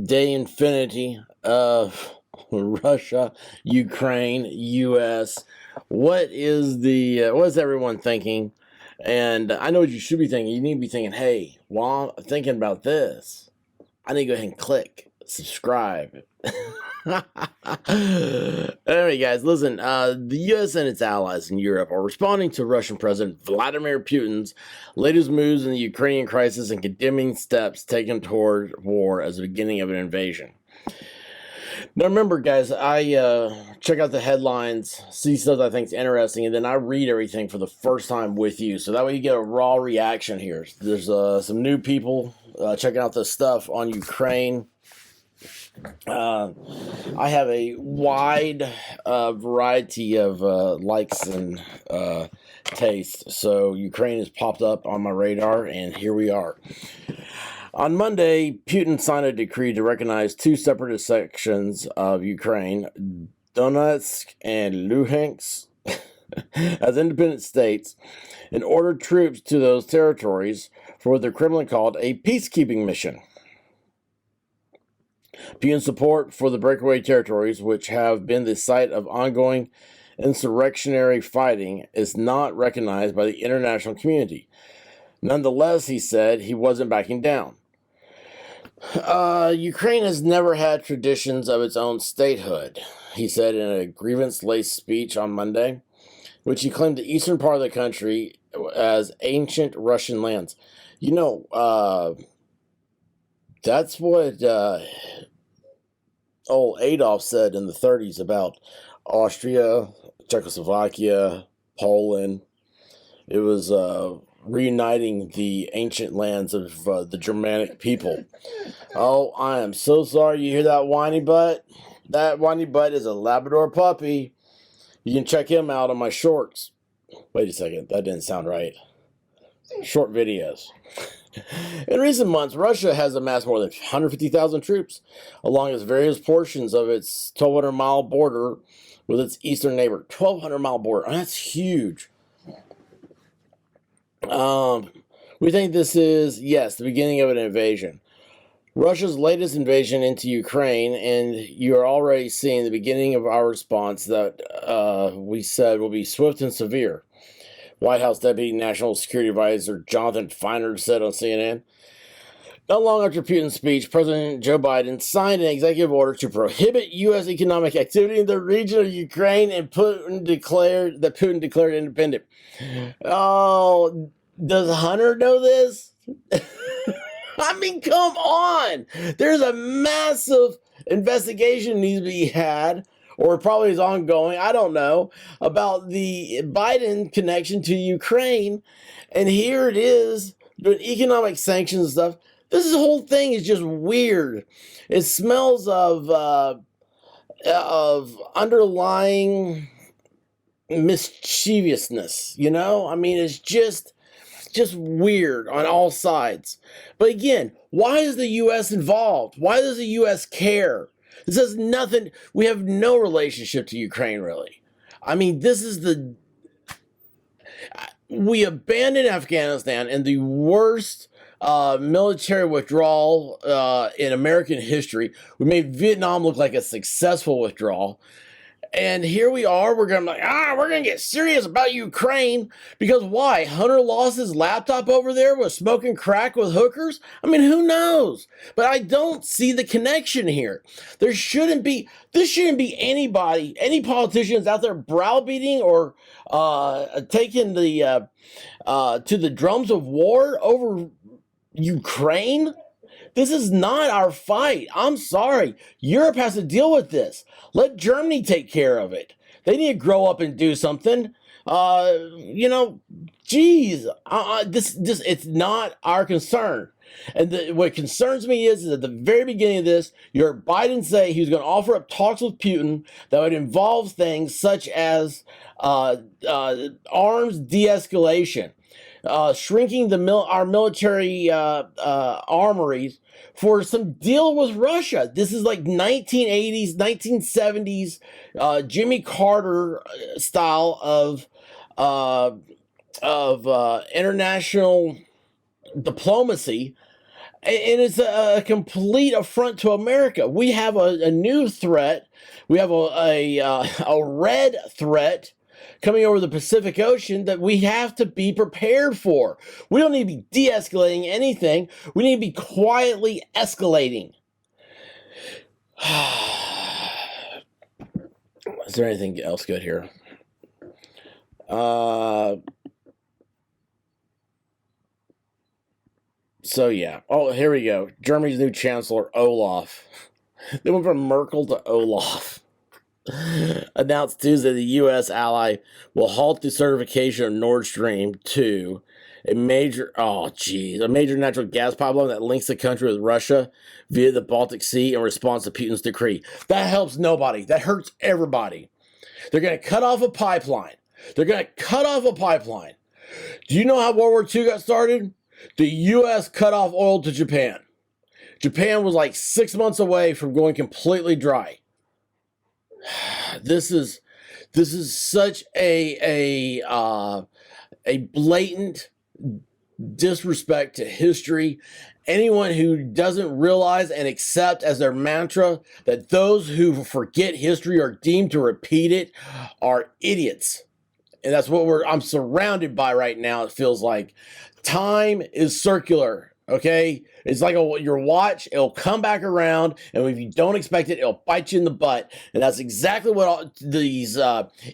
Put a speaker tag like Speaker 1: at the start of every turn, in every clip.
Speaker 1: day infinity of Russia, Ukraine, U.S. What's everyone thinking? And I know what you should be thinking. You need to be thinking, hey, while I'm thinking about this, I need to go ahead and click subscribe. Anyway, guys, listen. The U.S. and its allies in Europe are responding to Russian President Vladimir Putin's latest moves in the Ukrainian crisis and condemning steps taken toward war as the beginning of an invasion. Now, remember, guys, I check out the headlines, see stuff I think is interesting, and then I read everything for the first time with you, so that way you get a raw reaction here. There's some new people checking out this stuff on Ukraine. I have a wide variety of likes and tastes, so Ukraine has popped up on my radar, and here we are. On Monday, Putin signed a decree to recognize two separatist sections of Ukraine, Donetsk and Luhansk, as independent states, and ordered troops to those territories for what the Kremlin called a peacekeeping mission. Putin's support for the breakaway territories, which have been the site of ongoing insurrectionary fighting, is not recognized by the international community. Nonetheless, he said he wasn't backing down. Ukraine has never had traditions of its own statehood, he said in a grievance-laced speech on Monday, which he claimed the eastern part of the country as ancient Russian lands. You know, that's what old Adolf said in the 30s about Austria, Czechoslovakia, Poland. It was reuniting the ancient lands of the Germanic people. Oh, I am so sorry you hear that whiny butt. That whiny butt is a Labrador puppy. You can check him out on my shorts. Wait a second, that didn't sound right. Short videos. In recent months, Russia has amassed more than 150,000 troops along its various portions of its 1,200-mile border with its eastern neighbor. 1,200-mile border. That's huge. We think this is, yes, the beginning of an invasion. Russia's latest invasion into Ukraine, and you are already seeing the beginning of our response that we said will be swift and severe. White House Deputy National Security Advisor Jonathan Feinberg said on CNN. Not long after Putin's speech, President Joe Biden signed an executive order to prohibit U.S. economic activity in the region of Ukraine, and Putin declared independent. Oh, does Hunter know this? I mean, come on. There's a massive investigation needs to be had, or probably is ongoing, I don't know, about the Biden connection to Ukraine. And here it is, doing economic sanctions and stuff. This whole thing is just weird. It smells of underlying mischievousness, you know? I mean, it's just weird on all sides. But again, why is the U.S. involved? Why does the U.S. care? This has nothing. We have no relationship to Ukraine, really. I mean, this is we abandoned Afghanistan in the worst military withdrawal in American history. We made Vietnam look like a successful withdrawal. And here we are, we're going to get serious about Ukraine, because why? Hunter lost his laptop over there with smoking crack with hookers? I mean, who knows? But I don't see the connection here. This shouldn't be anybody, any politicians out there browbeating or taking the to the drums of war over Ukraine. This is not our fight. I'm sorry. Europe has to deal with this. Let Germany take care of it. They need to grow up and do something. Geez, it's not our concern. And what concerns me is at the very beginning of this, you heard Biden say he was going to offer up talks with Putin that would involve things such as arms de-escalation, shrinking our military armories for some deal with Russia. This is like 1980s, 1970s Jimmy Carter style of international diplomacy. And it's a complete affront to America. We have a new threat. We have a red threat coming over the Pacific Ocean that we have to be prepared for. We don't need to be de-escalating anything. We need to be quietly escalating. Is there anything else good here? So yeah. Oh, here we go. Germany's new chancellor, Olaf. They went from Merkel to Olaf. Announced Tuesday the U.S. ally will halt the certification of Nord Stream 2, a major natural gas pipeline that links the country with Russia via the Baltic Sea in response to Putin's decree. That helps nobody. That hurts everybody. They're going to cut off a pipeline. Do you know how World War II got started? The U.S. cut off oil to Japan. Japan was like 6 months away from going completely dry. This is such a blatant disrespect to history. Anyone who doesn't realize and accept as their mantra that those who forget history are deemed to repeat it are idiots. And that's what I'm surrounded by right now. It feels like time is circular. Okay, it's like your watch. It'll come back around, and if you don't expect it, it'll bite you in the butt. And that's exactly what these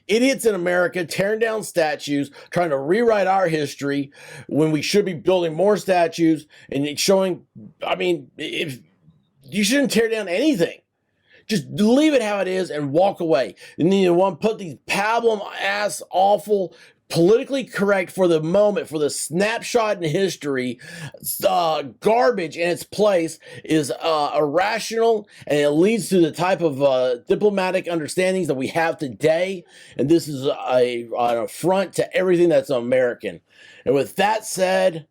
Speaker 1: idiots in America tearing down statues, trying to rewrite our history when we should be building more statues and showing. I mean, if you shouldn't tear down anything. Just leave it how it is and walk away. And then you want to put these pablum ass awful, politically correct for the moment, for the snapshot in history, garbage in its place is irrational, and it leads to the type of diplomatic understandings that we have today. And this is an affront to everything that's American. And with that said,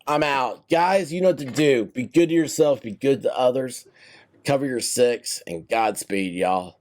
Speaker 1: I'm out. Guys, you know what to do. Be good to yourself. Be good to others. Cover your six, and Godspeed, y'all.